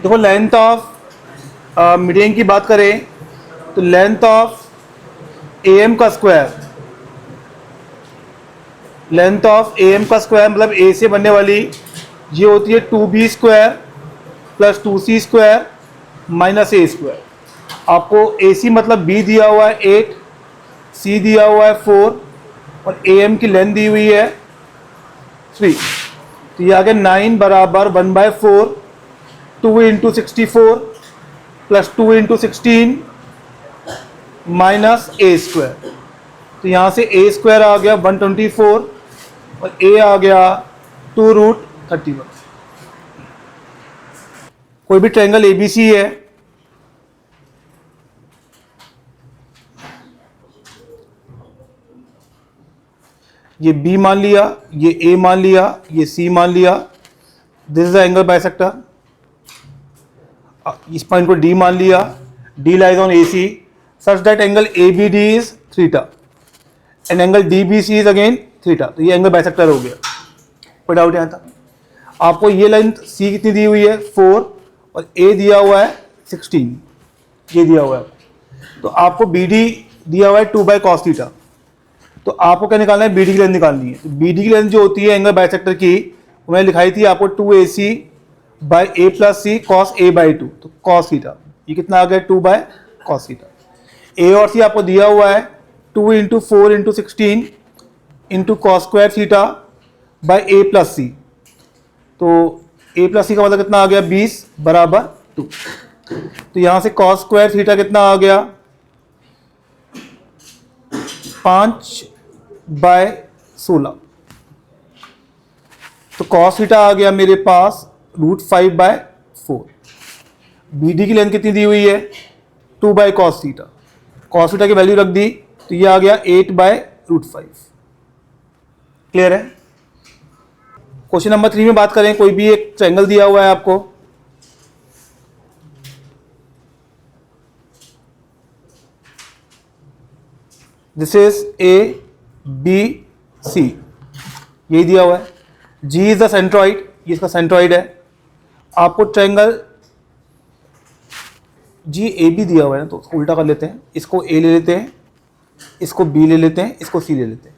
देखो length of median की बात करें तो लेंथ ऑफ एम का स्क्वायर, लेंथ ऑफ एम का स्क्वायर मतलब ए से बनने वाली ये होती है 2b² प्लस 2c² माइनस ए स्क्वायर। आपको ए सी मतलब बी दिया हुआ है 8, सी दिया हुआ है 4 और ए एम की लेंथ दी हुई है 3। तो ये आ गया 9 बराबर 1/4 2 इंटू 64 प्लस 2 इंटू 16 माइनस ए स्क्वायर। तो यहाँ से ए स्क्वायर आ गया 124 और ए आ गया 2√31। कोई भी ट्रायंगल एबीसी है, ये बी मान लिया, ये ए मान लिया, ये सी मान लिया, this is the angle bisector. इस पॉइंट को डी मान लिया, D lies on A C such that angle A B D is theta and angle D B C is again theta. तो ये एंगल बाइसेक्टर हो गया। कोई डाउट यहाँ तक? आपको ये लेंथ सी कितनी दी हुई है 4 और ए दिया हुआ है 16, ये दिया हुआ है। तो आपको बी डी दिया हुआ है 2/cos थीटा। तो आपको क्या निकालना है? बी डी की लेंथ निकालनी है। तो बी डी की लेंथ जो होती है एंगल बाइसेक्टर की, वो मैंने लिखाई थी आपको 2ac/a + c cos a/2। तो cos थीटा ये कितना आ गया 2/cos थीटा। ए और सी आपको दिया हुआ है 2 into 4 into 16 into cos² theta by a + c। तो a + c का मतलब कितना आ गया 20 बराबर 2। तो यहाँ से cos² थीटा कितना आ गया 5/16। तो cos थीटा आ गया मेरे पास √5/4। बी डी की लेंथ कितनी दी हुई है 2/cos थीटा। cos थीटा की वैल्यू रख दी तो ये आ गया 8/√5। क्लियर है? क्वेश्चन नंबर 3 में बात करें, कोई भी एक ट्रायंगल दिया हुआ है आपको, this is A B C, यही दिया हुआ है। जी इज द सेंट्रॉइड, ये इसका सेंट्रॉइड है। आपको ट्रायंगल जी ए बी दिया हुआ है ना, तो उल्टा कर लेते हैं, इसको ए ले लेते हैं, इसको बी ले लेते हैं, इसको सी ले लेते हैं,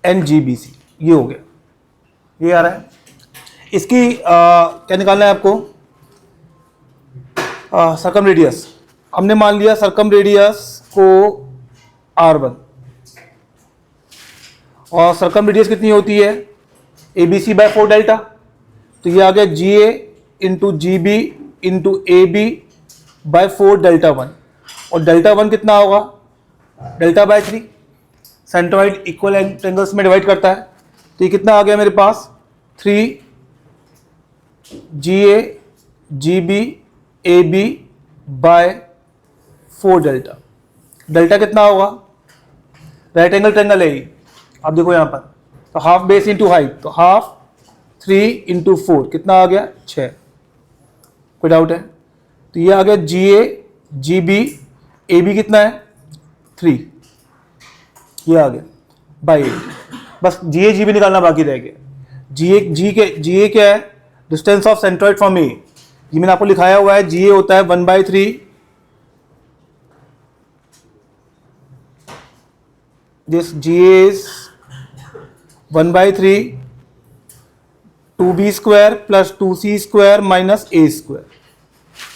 एन जी बी सी, ये हो गया। ये आ रहा है। इसकी क्या निकालना है आपको? Circum radius. हमने मान लिया सर्कम रेडियस को R1 और सर्कम रेडियस कितनी होती है ABC/4 डेल्टा। तो ये आ गया GA into GB into AB/4 delta 1 और डेल्टा 1 कितना होगा डेल्टा/3। सेंट्रॉइड इक्वल ट्रायंगल्स में डिवाइड करता है। तो ये कितना आ गया मेरे पास 3 GA GB AB/4 delta. Delta कितना होगा? राइट एंगल ट्रायंगल है ये, आप देखो यहाँ पर। तो हाफ बेस इंटू हाइट, तो हाफ 3 इंटू 4 कितना आ गया 6। कोई डाउट है? तो ये आ गया GA GB AB कितना है 3, ये आ गया बाई 8। बस GA GB निकालना बाकी रह गया। GA क्या है? डिस्टेंस ऑफ सेंट्रॉइड फ्रॉम ए। ये मैंने आपको लिखाया हुआ है, GA होता है 1/3, this GA is 1/3 2b² plus 2c² minus a²।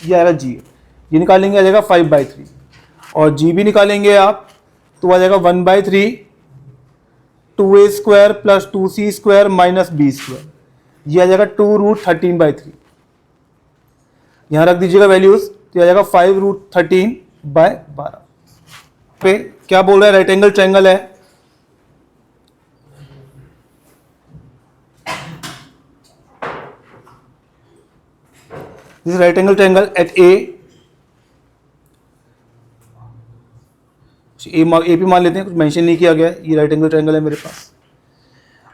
ये आ रहा GA। ये निकालेंगे आ जाएगा 5/3 और GB निकालेंगे आप तो आ जाएगा 1/3 2a² plus 2c² minus b²। ये आ जाएगा 2√13/3। यहाँ रख दीजिएगा वैल्यूज, तो आ जाएगा 5√13/12। पे क्या बोल रहा है? राइट एंगल ट्रायंगल है। This is right angle triangle at A पे मान लेते हैं, कुछ मेंशन नहीं किया गया है। ये राइट एंगल ट्रायंगल है मेरे पास।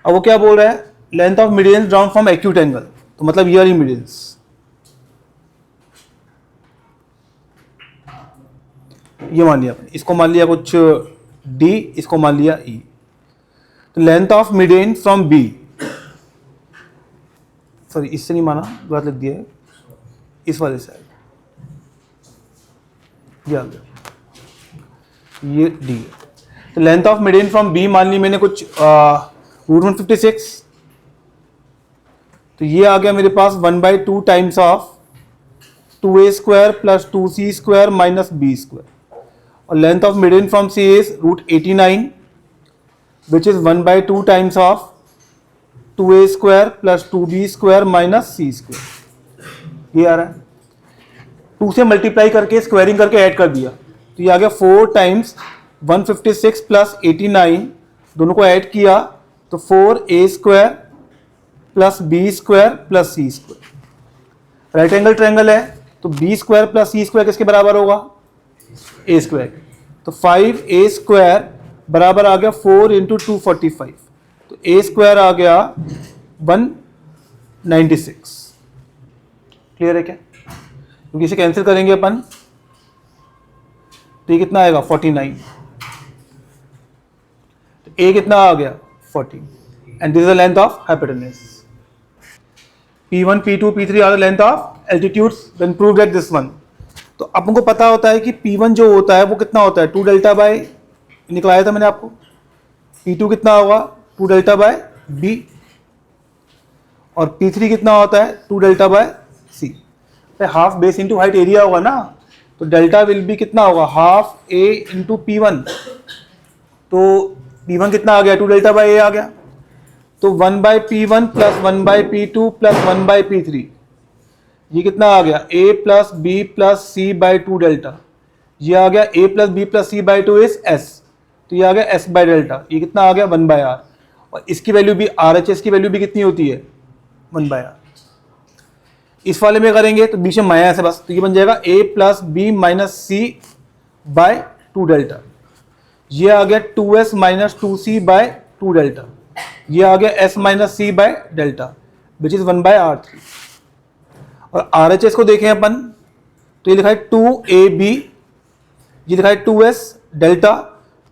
अब वो क्या बोल रहा है? Length of medians drawn from acute angle. तो मतलब ये वाली मीडियंस, ये मान लिया, इसको मान लिया कुछ D, इसको मान लिया E। तो length of median from B, sorry इससे नहीं माना, गलत लिख दिया है। इस वाले साइड, ये आ गया, ये डी है। तो length of median from B मान ली मैंने कुछ √156, तो ये आ गया मेरे पास 1/2 times of 2a² plus 2c² minus b², और length of median from C is √89 which is 1/2 times of 2a² plus 2b² minus c²। ये आ रहा है, 2 से मल्टीप्लाई करके स्क्वायरिंग करके ऐड कर दिया, तो ये आ गया 4 टाइम्स 156 प्लस 89, दोनों को ऐड किया तो 4a² plus b² plus c²। Right angle triangle है तो b² प्लस c² किसके बराबर होगा? a²। तो 5a² बराबर आ गया 4 इंटू 245, तो a² आ गया 196। क्लियर है क्या? क्योंकि इसे कैंसिल करेंगे अपन तो ये कितना आएगा 49, तो a कितना आ गया 14, and this is the length of hypotenuse. P1, P2, P3 are the length of altitudes when proved at this one. तो अपन को पता होता है कि P1 जो होता है वो कितना होता है 2 डेल्टा बाय, निकलाया था मैंने आपको। P2 कितना होगा 2 डेल्टा बाय B, और P3 कितना होता है 2 delta by C। Half base into height area होगा ना, तो डेल्टा विल बी कितना होगा हाफ A इंटू P1, तो P1 कितना आ गया 2 डेल्टा बाय A आ गया, तो 1/P1 plus 1/P2 plus 1/P3, ये कितना आ गया A plus B plus C/2 delta, ये आ गया A plus B plus C/2 is S, तो ये आ गया S/डेल्टा, ये कितना आ गया 1/R, और इसकी वैल्यू भी RHS की वैल्यू भी कितनी होती है 1/R। इस वाले में करेंगे तो बीच में माइनस है बस, तो ये बन जाएगा A plus B minus C/2 delta, ये आ गया 2S माइनस 2C/2 डेल्टा, ये आ गया S माइनस C/डेल्टा विच इज 1/R3। और RHS को देखें अपन तो ये लिखा है 2AB, ये लिखा है 2S डेल्टा,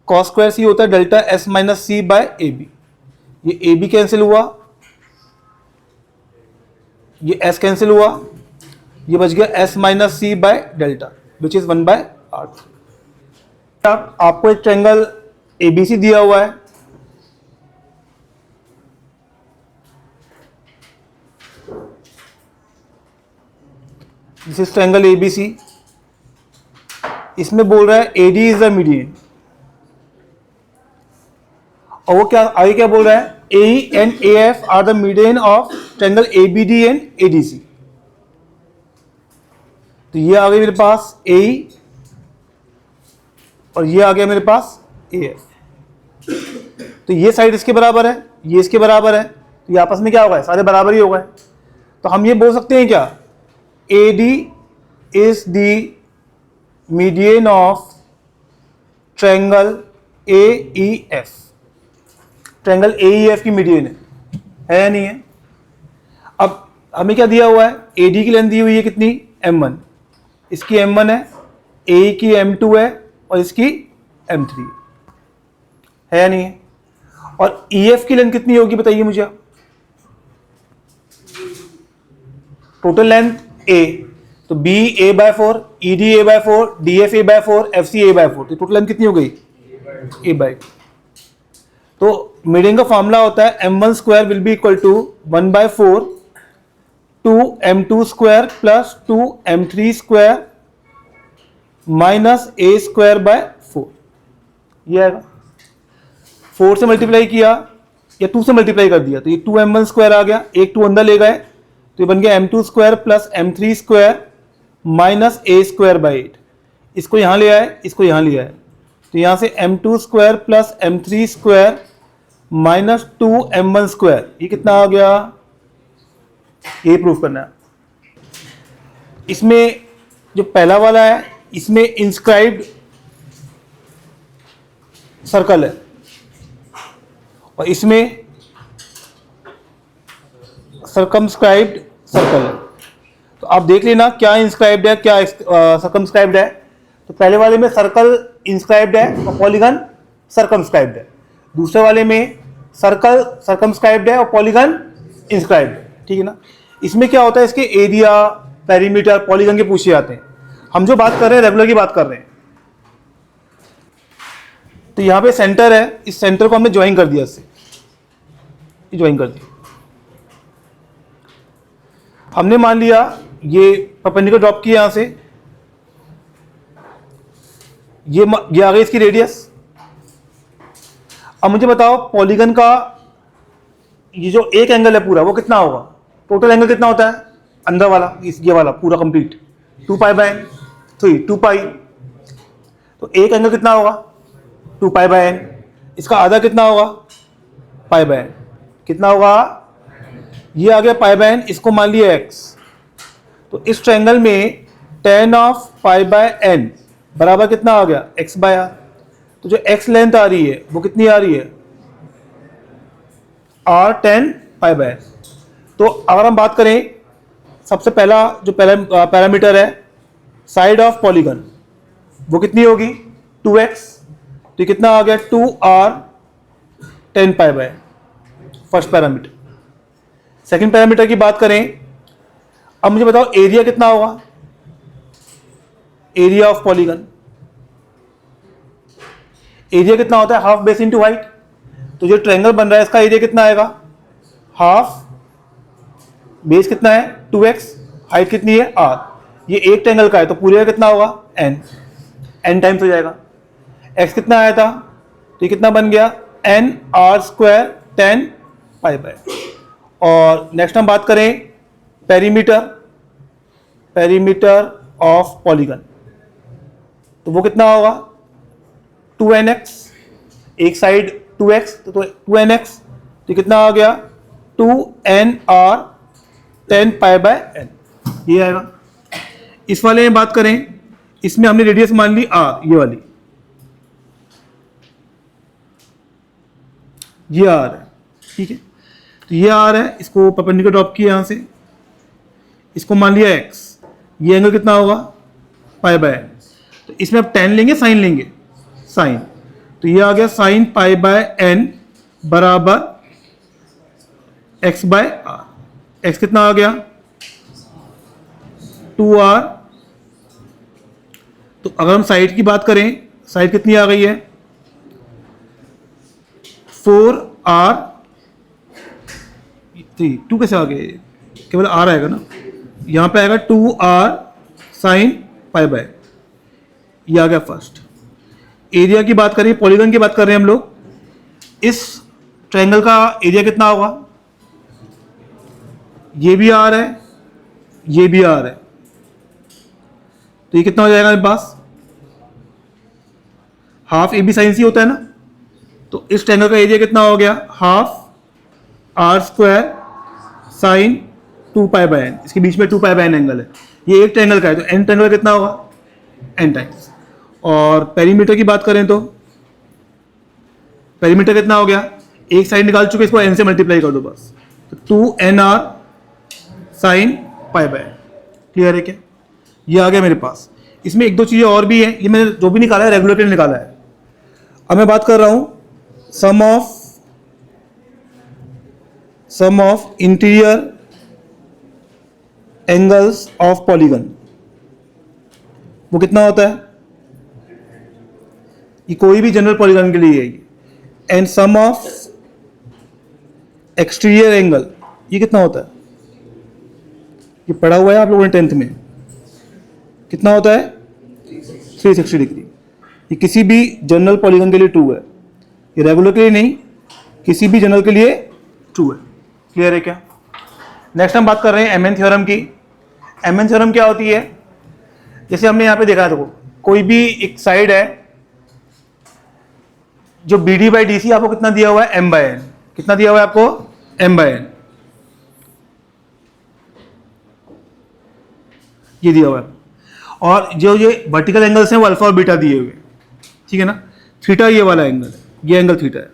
cos² C होता है डेल्टा S माइनस C/AB, ये AB कैंसिल हुआ, ये S कैंसिल हुआ, ये बच गया S माइनस C/डेल्टा विच इज 1/R3। आपको एक ट्रायंगल ABC दिया हुआ है, दिस इज ट्रायंगल ABC, इसमें बोल रहा है AD इज द मीडियन, और वो क्या आगे क्या बोल रहा है AE and AF are the median of triangle ABD and ADC। तो ये आ गया मेरे पास AE और ये आ गया मेरे पास AF, तो ये साइड इसके बराबर है, ये इसके बराबर है, तो ये आपस में क्या होगा सारे बराबर ही हो गए। तो हम ये बोल सकते हैं क्या AD is the median of triangle AEF, triangle AEF की मीडियन है या नहीं है? अब हमें क्या दिया हुआ है AD की लेंथ दी हुई है कितनी M1, इसकी M1 है, AE की M2 है और इसकी M3 है या नहीं है? और EF की लेंथ कितनी होगी बताइए मुझे आप? टोटल लेंथ A, तो B A/4, ED A/4, DF A/4, FC A/4, तो टोटल लेंथ कितनी हो गई A/2। तो मीडियन का फॉर्मूला होता है M1² will be equal to 1/4 2M2² plus 2M3² minus A²/4, ये आएगा। 4 से मल्टीप्लाई किया या 2 से मल्टीप्लाई कर दिया तो ये 2M1² आ गया, एक 2 अंदर ले गए तो ये बन गया M2² plus M3² minus A²/8, इसको यहाँ ले आए, इसको यहाँ ले आए, तो यहाँ से M2² plus M3² minus 2M1², ये कितना आ गया, ये प्रूफ करना है। इसमें जो पहला वाला है इसमें इंस्क्राइब्ड सर्कल है और इसमें सर्कमस्क्राइब्ड सर्कल है, तो आप देख लेना क्या इंस्क्राइब्ड है क्या सर्कमस्क्राइब्ड है। तो पहले वाले में सर्कल इंस्क्राइब्ड है और पॉलीगन सर्कमस्क्राइब्ड है, दूसरे वाले में सर्कल सर्कमस्क्राइब्ड है और पॉलीगन इंस्क्राइब्ड है, ठीक है ना। इसमें क्या होता है इसके एरिया, पेरीमीटर, पॉलीगन के पूछे जाते हैं। हम जो बात कर रहे हैं रेगुलर की बात कर रहे हैं। तो यहाँ पे सेंटर है, इस सेंटर को हमने ज्वाइन कर दिया, इससे ज्वाइन कर दिया। हमने मान लिया ये परपेंडिकुलर ड्रॉप किया, यहां से ये आ गई इसकी रेडियस। अब मुझे बताओ पॉलीगन का ये जो एक एंगल है पूरा वो कितना होगा? टोटल एंगल कितना होता है अंदर वाला, ये वाला पूरा कंप्लीट 2 पाई बाय एन, 2 पाई। तो एक एंगल कितना होगा? 2 पाई बाय एन। इसका आधा कितना होगा? Pi by n. कितना होगा? ये आ गया पाई बाय एन, इसको मान लिया एक्स। तो इस ट्रायंगल में tan of pi by n बराबर कितना आ गया? X by r. तो जो एक्स लेंथ आ रही है वो कितनी आ रही है? R tan pi by n. तो अगर हम बात करें सबसे पहला जो पैरामीटर है साइड ऑफ पॉलीगन, वो कितनी होगी? 2x। तो कितना आ गया? 2r tan pi by n, first parameter. Second parameter की बात करें, अब मुझे बताओ एरिया कितना होगा? एरिया ऑफ पॉलीगन, एरिया कितना होता है? Half base into height. तो जो ट्रायंगल बन रहा है इसका एरिया कितना आएगा? हाफ बेस कितना है? 2x, हाइट कितनी है? r। ये एक ट्रायंगल का है तो पूरे का कितना होगा? n टाइम्स हो जाएगा। x कितना आया था? तो ये कितना बन गया? n r square tan pi bye. और नेक्स्ट हम बात करें पेरीमीटर ऑफ पॉलीगन, तो वो कितना होगा? 2nx। एक साइड 2x तो 2nx, तो कितना आ गया? 2nr tan pi bye n, ये आएगा। इस वाले में बात करें, इसमें हमने रेडियस मान ली r, ये वाली, ये r है, ठीक है। तो ये r है, इसको परपेंडिकुलर ड्रॉप किया यहां से, इसको मान लिया x। ये एंगल कितना होगा? Pi by n. तो इसमें अब tan लेंगे साइन लेंगे? साइन। तो ये आ गया साइन पाई बाय एन बराबर x बाय आर। एक्स कितना आ गया? 2r। तो अगर हम साइड की बात करें, साइड कितनी आ गई है? 4r। 2 कैसे आ गए? केवल r आएगा ना, यहां पे आएगा 2r साइन पाई बाय, ये आ गया फर्स्ट। एरिया की बात करें, पॉलीगन की बात कर रहे हैं हम लोग, इस ट्रायंगल का एरिया कितना होगा? ये भी r है, ये भी r है, तो ये कितना हो जाएगा मेरे पास? हाफ ए बी साइन सी होता है ना, तो इस ट्रायंगल का एरिया कितना हो गया? Half r square sine 2 pi by n. इसके बीच में 2 पाई बाय एन एंगल है, ये एक ट्रायंगल का है, तो एन ट्रायंगल कितना होगा? n times. और पेरीमीटर की बात करें तो पेरीमीटर कितना हो गया? एक साइड निकाल चुके, इसको n से मल्टीप्लाई कर दो बस, तो 2nr sine pi by. Clear है क्या? ये आ गया मेरे पास। इसमें एक दो चीजें और भी हैं, ये मैंने जो भी निकाला है रेगुलर के लिए निकाला है। अब मैं बात कर रहा हूं sum of interior angles of polygon, वो कितना होता है? ये कोई भी जनरल पॉलीगन के लिए है। And sum of exterior angle, ये कितना होता है? ये पढ़ा हुआ है आप लोगों ने 10th में, कितना होता है? 360 डिग्री। ये किसी भी जनरल पॉलीगन के लिए ट्रू है, ये रेगुलर के लिए नहीं, किसी भी जनरल के लिए ट्रू है। क्लियर है क्या? नेक्स्ट हम बात कर रहे हैं एमएन थ्योरम की। एमएन थ्योरम क्या होती है? जैसे हमने यहां पे देखा था, कोई भी एक साइड है, जो B D by D C आपको कितना दिया हुआ है? M by n. कितना दिया हुआ है आपको? एम बाय एन, ये दिया हुआ है। और जो ये वर्टिकल एंगल्स हैं वो अल्फा और बीटा दिए हुए हैं, ठीक है ना। थीटा ये वाला एंगल है, ये एंगल थीटा है।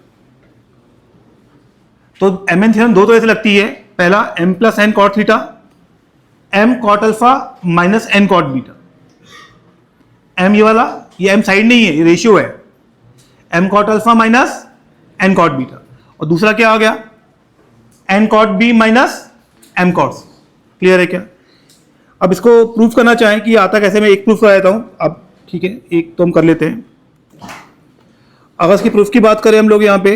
तो एम एन थ्योरम दो तरह से लगती है, पहला m plus n cot theta, m cot alpha minus N cot beta. M ये वाला, ये एम साइड नहीं है, ये रेशियो है, m cot alpha minus N cot beta. और दूसरा क्या आ गया? N cot B minus M cot C. Clear है क्या? अब इसको प्रूफ करना चाहें कि आता कैसे, मैं एक प्रूफ कर देता हूँ। अब ठीक है, एक तो हम कर लेते हैं। अगर इसकी प्रूफ की बात करें हम लोग यहाँ पे,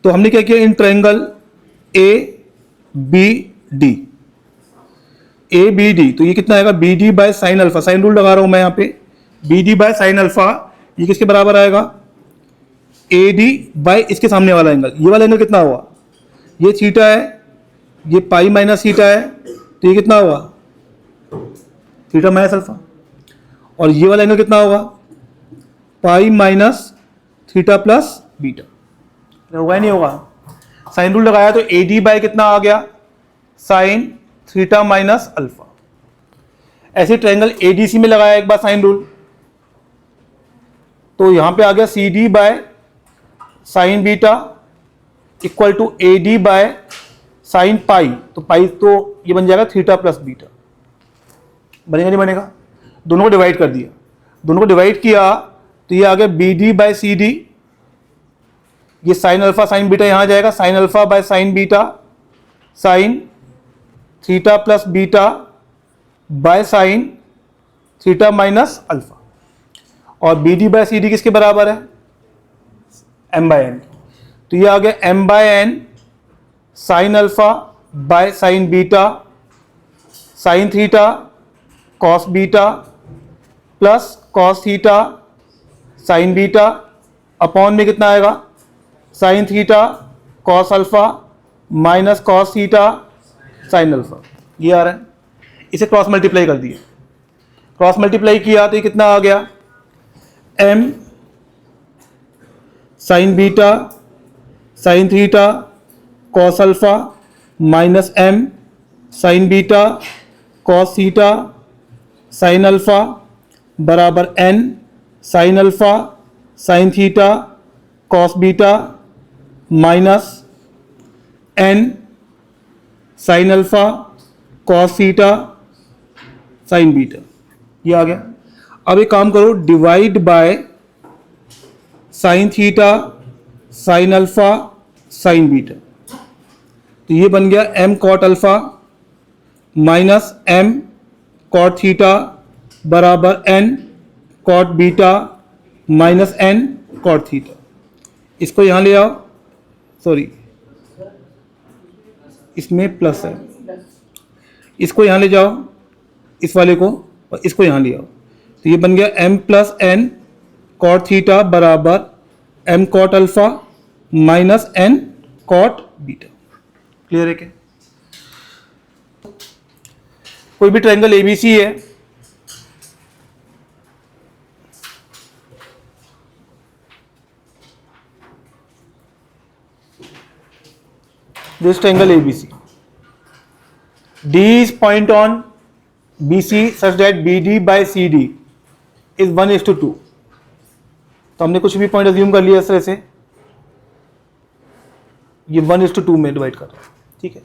तो हमने क्या किया, in triangle A B D, A B D, तो ये कितना आएगा, B D by sine alpha, sine rule लगा रहा हूं मैं यहाँ पे, B D by sine alpha, ये किसके बराबर आएगा, ए डी बाय इसके सामने वाला एंगल, ये वाला एंगल कितना हुआ, ये थीटा है, ये पाई माइनस थीटा है, तो ये कितना होगा, थीटा माइनस अल्फा, और ये वाला एंगल कितना होगा, pi minus theta plus beta, होगा नहीं होगा। साइन रूल लगाया तो ए डी बाय कितना आ गया, साइन थीटा माइनस अल्फा। ऐसे ट्रायंगल एडीसी में लगाया एक बार साइन रूल, तो यहां पे आ गया C D by sine beta equal to A D by sine pi, तो पाई तो ये बन जाएगा थीटा प्लस बीटा, बनेगा नहीं बनेगा, दोनों को डिवाइड कर दिया, दोनों को डिवाइड किया तो ये आ गया B D by C D, ये साइन अल्फा साइन बीटा यहां जाएगा, sine alpha by sine beta sine theta plus beta by sine theta minus alpha, और B D by C D किसके बराबर है, एम बाय एन, तो ये आ गया m by n sine alpha by sine beta sine theta cos beta plus cos theta sine beta, upon में कितना आएगा, sine theta cos alpha minus cos theta sine alpha, ये आ रहा है। इसे क्रॉस मल्टीप्लाई कर दिया, क्रॉस मल्टीप्लाई किया तो ये कितना आ गया, M sine beta sine theta cos alpha minus M sine beta cos theta sine alpha बराबर N sine alpha sine theta cos beta minus N sine alpha cos theta sine beta, ये आ गया। अब एक काम करो, divide by sine theta sine alpha sine beta, तो ये बन गया M cot alpha minus M cot theta बराबर N cot beta minus N cot theta. इसको यहाँ ले आओ, सॉरी इसमें प्लस है, इसको यहाँ ले जाओ, इस वाले को, और इसको यहाँ ले आओ, तो ये बन गया m plus n cot theta बराबर m cot alpha minus n cot beta. Clear है क्या? कोई भी ट्रायंगल एबीसी है, this triangle ABC, D is point on BC such that BD by CD is 1:2, तो हमने कुछ भी पॉइंट अज्यूम कर लिया इस तरह से, ये 1:2 में डिवाइड कर रहा है, ठीक है।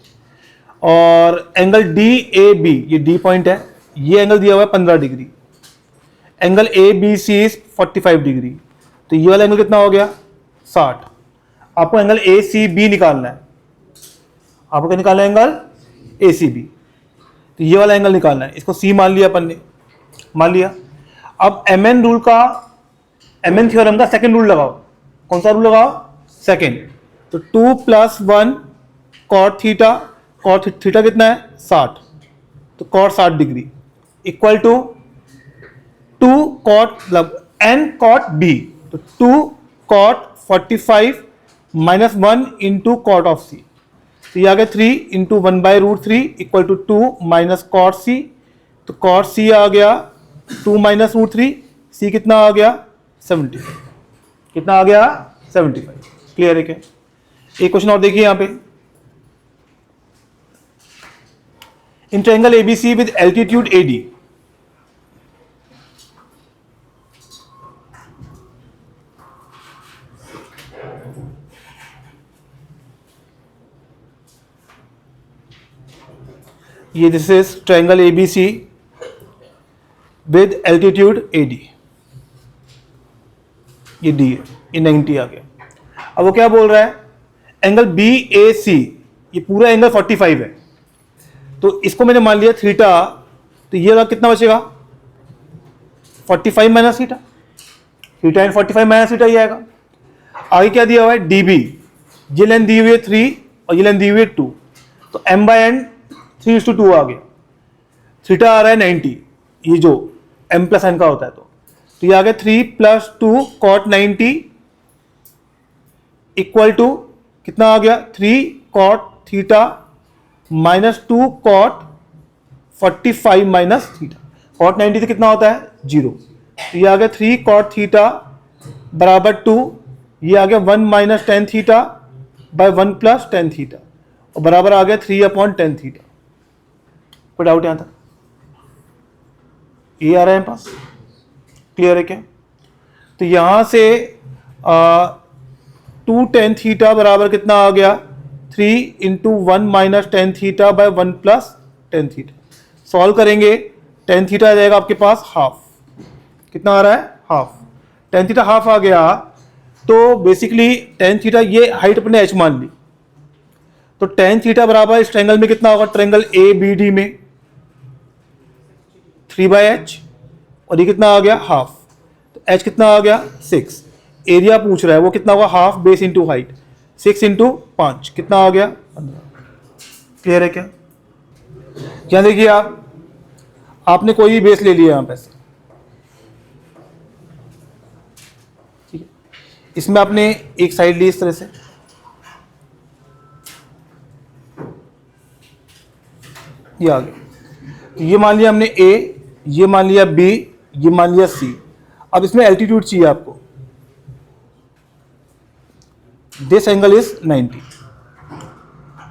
और एंगल DAB, ये D पॉइंट है, ये एंगल दिया हुआ है 15 degree, angle ABC is 45 degree, तो ये वाला एंगल कितना हो गया 60। आपको एंगल ACB निकालना है, आपको क्या निकालना है, एंगल ACB, तो ये वाला एंगल निकालना है। इसको C मान लिया अपन ने, मान लिया। अब MN रूल का, MN थ्योरम का सेकंड रूल लगाओ। कौन सा रूल लगाओ? सेकंड। तो 2 + 1 कॉट थीटा, कॉट थीटा कितना है 60, तो cot 60 degree equal to 2 cot मतलब n कॉट B, तो 2 cot 45 minus 1 into cot of C, तो ये आ गया 3 into 1/√3 equal to 2 minus cot C, तो कॉट C आ गया 2 माइनस √3, C कितना आ गया 75, कितना आ गया 75। क्लियर है क्या? एक क्वेश्चन और देखिए यहाँ पे, in triangle ABC with altitude AD, ये this is triangle ABC with altitude AD, ये D है, ये 90 आ गया। अब वो क्या बोल रहा है, एंगल BAC, ये पूरा एंगल 45 है, तो इसको मैंने मान लिया थीटा, तो ये कितना बचेगा 45 minus theta, theta in 45 minus theta ही आएगा। आगे क्या दिया हुआ है dB, ये लेंथ दी हुई है 3 और ये लेंथ दी हुई है 2, तो m/n 3:2 आ गया। थीटा आ रहा है 90, ये जो m+n का होता है, तो ये आ गया 3 + 2 cot 90 इक्वल टू कितना आ गया 3 cot theta minus 2 cot 45 minus theta. cot 90 से कितना होता है 0, तो ये आ गया 3 cot थीटा बराबर 2, ये आ गया 1 minus tan theta by 1 plus tan theta, और बराबर आ गया 3/10 थीटा। कोई डाउट यहाँ तक? ये आ रहा है पास, क्लियर है क्या? तो यहाँ से 2 tan थीटा बराबर कितना आ गया 3 × 1 minus tan theta by 1 plus tan theta. Solve करेंगे, टेन थीटा आ जाएगा आपके पास हाफ, कितना आ रहा है हाफ, टेन थीटा हाफ आ गया। तो बेसिकली टेन थीटा, ये हाइट अपने h मान ली, तो टेन थीटा बराबर इस ट्रायंगल में कितना होगा, ट्रायंगल ABD में 3/h, और ये कितना आ गया हाफ, तो h कितना आ गया 6। एरिया पूछ रहा है वो कितना होगा, हाफ बेस इंटू हाइट, 6 × 5 कितना आ गया 15। क्लियर है क्या? क्या देखिए आपने कोई भी बेस ले लिया यहाँ पे, ठीक है, इसमें आपने एक साइड ली इस तरह से, ये आ गया, ये मान लिया हमने A, ये मान लिया B, ये मान लिया C। अब इसमें एल्टीट्यूड चाहिए आपको, दिस एंगल इज 90।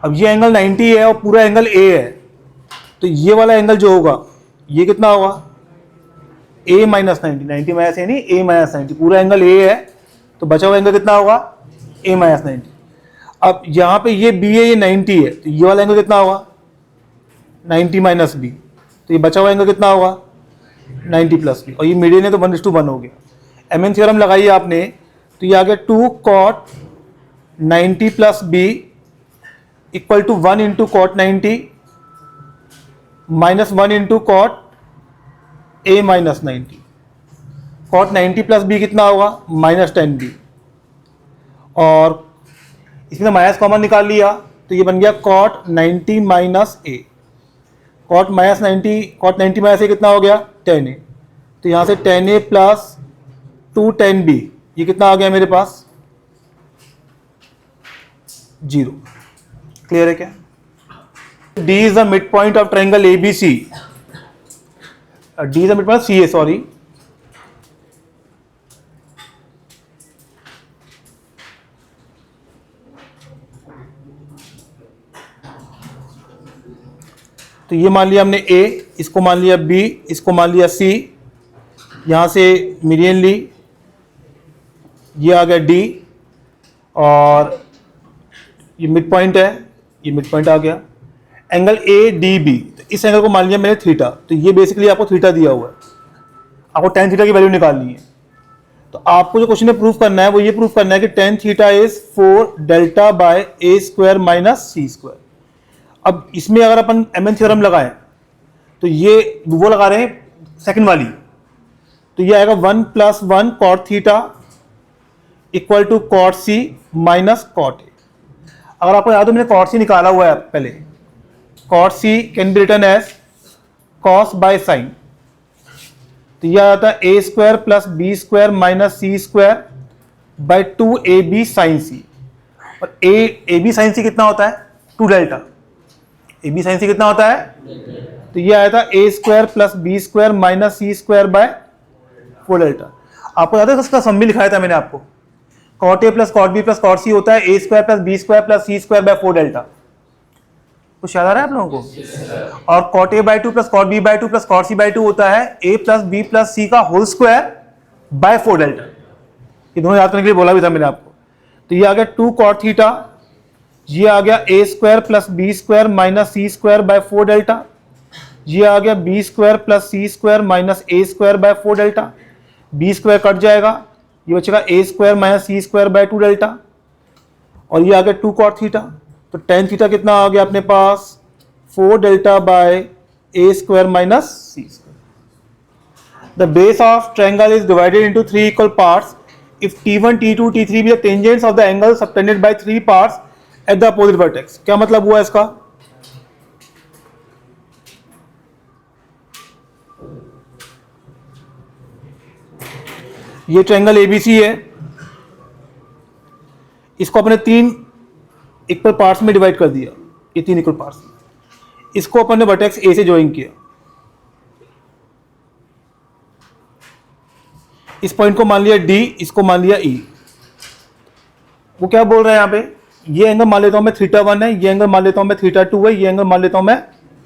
अब ये एंगल 90 है और पूरा एंगल A है, तो ये वाला एंगल जो होगा ये कितना होगा A माइनस 90, 90 माइनस A नहीं, A माइनस 90, पूरा एंगल A है, तो बचा हुआ एंगल कितना होगा A माइनस 90। अब यहाँ पे ये B है, ये 90 है, तो ये वाला एंगल कितना होगा 90 माइनस B, तो ये बचा हुआ एंगल कितना होगा 90 प्लस B, और ये मीडियन है तो 1:1 हो गया। MN थ्योरम लगाइए आपने, तो ये आ गया 2 cot 90 plus B equal to 1 × cot 90 minus 1 × cot A minus 90। cot 90 plus B कितना होगा -10B, और इसमें माइनस कॉमन निकाल लिया, तो ये बन गया cot 90 minus A। cot -90 minus A कितना हो गया 10A, तो यहाँ से 10A प्लस 2 10B, ये कितना आ गया मेरे पास 0। क्लियर है क्या? D is the midpoint of triangle ABC, D is the midpoint of CA, sorry, तो ये मान लिया हमने A, इसको मान लिया B, इसको मान लिया C, यहाँ से मीडियन ली, ये आ गया D, और ये मिड पॉइंट है, ये मिड पॉइंट आ गया। एंगल ADB, तो इस एंगल को मान लिया मैंने थीटा, तो ये बेसिकली आपको थीटा दिया हुआ है, आपको टेन थीटा की वैल्यू निकालनी है। तो आपको जो क्वेश्चन में प्रूफ करना है वो ये प्रूफ करना है कि tan theta is 4 delta bye A² minus C²। अब इसमें अगर अपन MN थ्योरम लगाएं, तो ये वो लगा रहे हैं सेकंड वाली, तो ये आएगा 1 + 1 cot theta equal to cot C minus cot A। अगर आपको याद हो मैंने cot C निकाला हुआ है पहले, cot C can be written as cos by sin, तो यह आता है A² plus B² minus C² by 2AB sin C, और AB sin C कितना होता है 2 डेल्टा, AB sin C कितना होता है, तो यह आया था A² plus B² minus C² bye 4 delta. आपको याद है इसका सम भी लिखाया था मैंने आपको, cot A plus cot B plus cot C होता है A² plus B² plus C² bye 4 delta. कुछ याद आ रहा है आप लोगों को? और cot A/2 plus cot B/2 plus cot C/2 होता है A plus B plus C का होल स्क्वायर बाय 4 डेल्टा। ये दोनों याद करने के लिए बोला भी था मैंने आपको। तो ये आ गया 2 cot थीटा, ये आ गया A² plus B² minus C² bye 4 delta, ये आ गया B² plus C² minus A² by 4 delta, B² कट जाएगा, ये बचेगा A² minus C² bye 2 delta, और ये आ गया 2 cot थीटा। तो tan थीटा कितना आ गया अपने पास 4 delta by A square minus C square. The base of triangle is divided into 3 equal parts if T1, T2, T3 be the tangents of the angle subtended by 3 parts at the opposite vertex। क्या मतलब हुआ इसका? ये triangle ABC है, इसको अपने 3 equal parts में divide कर दिया, ये 3 इक्वल पार्ट्स में, इसको अपन ने वर्टेक्स ए से ज्वाइन किया, इस पॉइंट को मान लिया डी, इसको मान लिया ई। वो क्या बोल रहे हैं यहाँ पे, ये एंगल मान लेता हूं मैं θ1 है, ये एंगल मान लेता हूं मैं θ2 है, ये एंगल मान लेता हूं मैं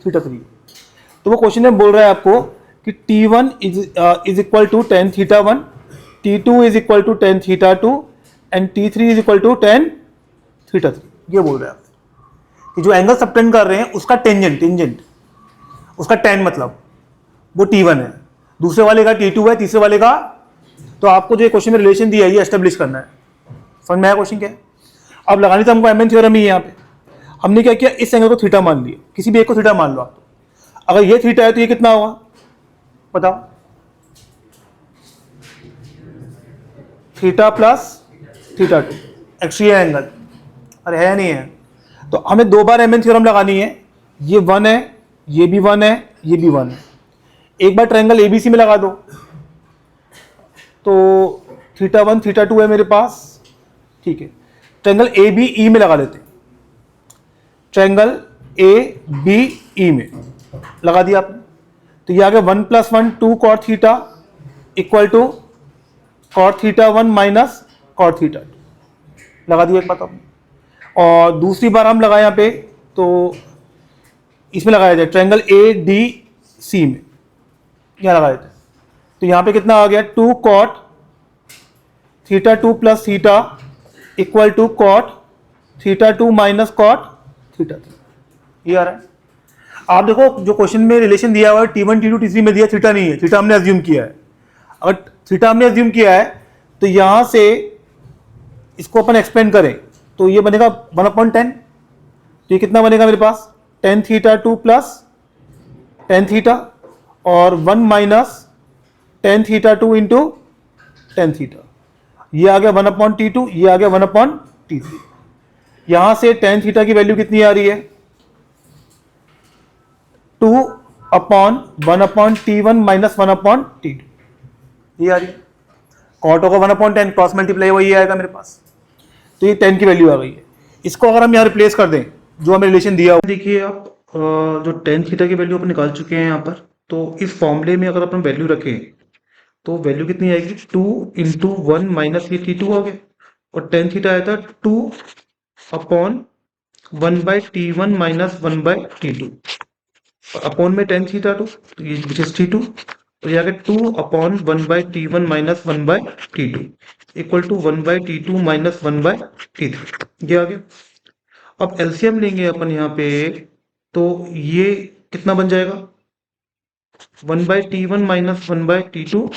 θ3। तो वो क्वेश्चन में बोल रहा है आपको कि T1 is equal to tan θ1, T2 is equal to tan θ2 and T3 is equal to tan θ3। ये बोल रहे हैं आप कि जो एंगल सबटेंड कर रहे हैं उसका टेंजेंट उसका tan मतलब वो T1 है, दूसरे वाले का T2 है, तीसरे वाले का। तो आपको जो क्वेश्चन में रिलेशन दिया है ये एस्टेब्लिश करना है। समझ में आया क्वेश्चन क्या है? अब लगानी तो हमको एम एन थ्योरम ही है। यहाँ पे हमने क्या किया, इस एंगल को थीटा मान लिया, किसी भी एक को थीटा मान लो आप। अगर ये थीटा है तो ये कितना होगा बताओ? थीटा प्लस θ2 एक्चुअली एंगल, अरे है नहीं है तो हमें 2 बार एम एन थ्योरम लगानी है। ये 1 है, ये भी 1 है, ये भी 1 है। एक बार ट्रायंगल एबीसी में लगा दो तो θ1 θ2 है मेरे पास, ठीक है। ट्रायंगल ए बी ई में लगा लेते हैं, ट्रायंगल ए बी ई में लगा दिया आपने, तो ये आ गया 1 + 1 2 cot theta equal to cot θ1 minus cot θ2 लगा दिया एक बात आपने। और दूसरी बार हम लगाए यहाँ पे तो इसमें लगाया जाए ट्रायंगल ए डी सी में, यहाँ लगा देते हैं। तो यहाँ पे कितना आ गया 2 cot θ2 plus theta equal to cot θ2 minus cot θ3। ये आ रहा है। आप देखो जो क्वेश्चन में रिलेशन दिया हुआ है T1 T2 T3 में दिया, थीटा नहीं है, थीटा हमने अज्यूम किया है। अगर थीटा हमने अज्यूम किया है तो यहां से इसको अपन एक्सपेंड करें तो ये बनेगा 1/10। तो ये कितना बनेगा मेरे पास tan θ2 प्लस tan थीटा और 1 minus tan θ2 into tan theta. ये आ गया 1/T2, ये आ गया 1/T3। यहां से tan थीटा की वैल्यू कितनी आ रही है 2/1/T1 माइनस 1/T2, ये आ रही है। कॉट होगा 1/10, क्रॉस मल्टीप्लाई वही आएगा मेरे पास। तो ये 10 की वैल्यू आ गई है। इसको अगर हम यहाँ रिप्लेस कर दें जो हमें रिलेशन दिया हुआ, देखिए आप जो tan थीटा की वैल्यू अपन निकाल चुके हैं यहाँ पर, तो इस फॉर्मूले में अगर अपन वैल्यू रखें तो वैल्यू कितनी आएगी 2 इंटू 1 माइनस ये T2 आ गया, और tan थीटा आया था 2/1/T1 माइनस 1/T2, अपॉन में tan θ2 तो ये विच इज T2, तो ये आ गया 2/1/T1 minus 1/T2 equal to 1/T2 minus 1/T3, ये आ गया। अब एलसीएम लेंगे अपन यहाँ पे तो ये कितना बन जाएगा 1/T1 minus 1/T2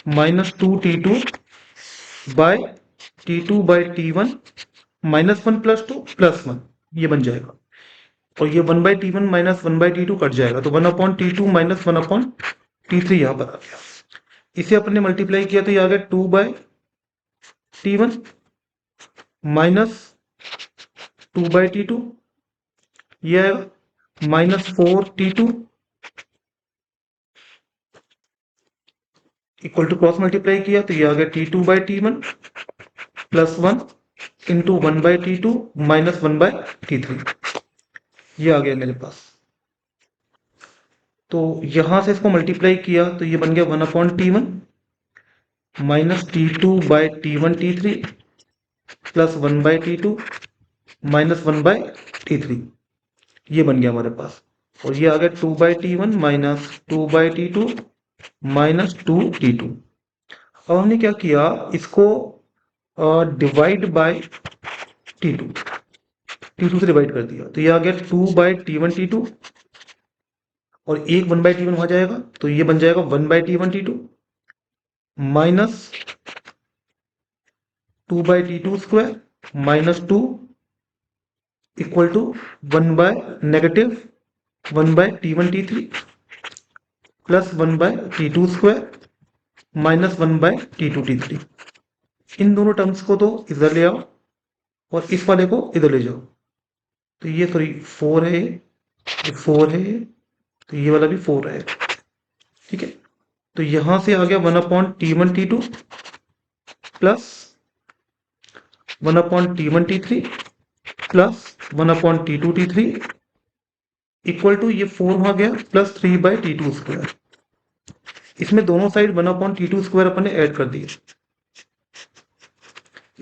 minus 2T2 by T2/T1 minus 1 plus 2 plus 1, ये बन जाएगा। और ये 1/T1 माइनस 1/T2 कट जाएगा तो 1/T2 माइनस 1/T3 यहाँ पर आ गया। इसे अपन ने मल्टीप्लाई किया तो ये आ गया 2/T1 माइनस 2/T2, ये आएगा minus 4T2 equal to cross multiply किया तो ये आ गया T2/T1 plus 1 into 1/T2 minus 1/T3, ये आ गया मेरे पास। तो यहां से इसको मल्टीप्लाई किया तो ये बन गया 1/T1 minus T2/T1 T3 plus 1/T2 minus 1/T3, ये बन गया हमारे पास। और ये आ गया 2/T1 minus 2/T2 minus 2T2। अब हमने क्या किया, इसको डिवाइड बाय T2 से डिवाइड कर दिया तो ये आ गया 2/T1 T2 और एक 1/T1 हो जाएगा तो ये बन जाएगा 1/T1 T2 minus 2/T2 square minus 2 equal to 1 by negative 1 by T1 T3 plus 1 by T2 square minus 1 by T2 T3। इन दोनों टर्म्स को तो इधर ले आओ और इस वाले को इधर ले जाओ। तो ये सॉरी 4 है, ये 4 है, तो ये वाला भी 4 है। ठीक है, तो यहां से आ गया 1/T1 T2 plus 1/T1 T3 plus 1/T2 T3 equal to ये 4 आ गया प्लस 3 बाय T2 स्क्वायर। इसमें दोनों साइड 1/T2 स्क्वायर अपन ने ऐड कर दिए।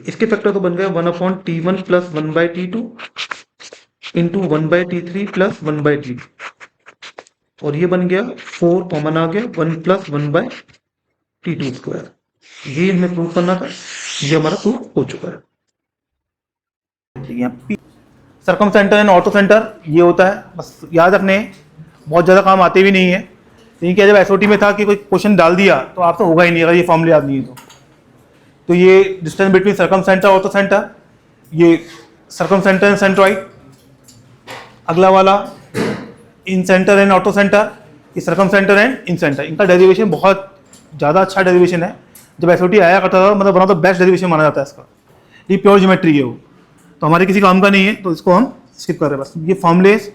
इसके फैक्टर तो बन गया 1/T1 plus 1/T2 into 1/T3 plus 1/T2 और ये बन गया 4 कॉमन आ गया 1 प्लस 1/T2 स्क्वायर। ये हमें प्रूव करना था, ये हमारा प्रूफ हो चुका है। सरकम सेंटर एंड ऑटो सेंटर ये होता है, बस याद रखने, बहुत ज़्यादा काम आते भी नहीं है। लेकिन क्या जब एसओटी में था कि कोई क्वेश्चन डाल दिया तो आपसे होगा ही नहीं अगर ये फॉर्मूले याद नहीं है तो ये distance between circumcentre orthocentre, ये सरकम सेंटर एंड सेंट्रॉइड। अगला वाला incentre and orthocentre, ये circumcentre and incentre. इनका डेरिवेशन बहुत ज़्यादा अच्छा डेरिवेशन है, जब एसओटी आया करता था मतलब one of the best derivation माना जाता है इसका। ये प्योर ज्योमेट्री है वो, तो हमारे किसी काम का नहीं है तो इसको हम स्किप कर रहे हैं बस। ये फॉर्मूलेस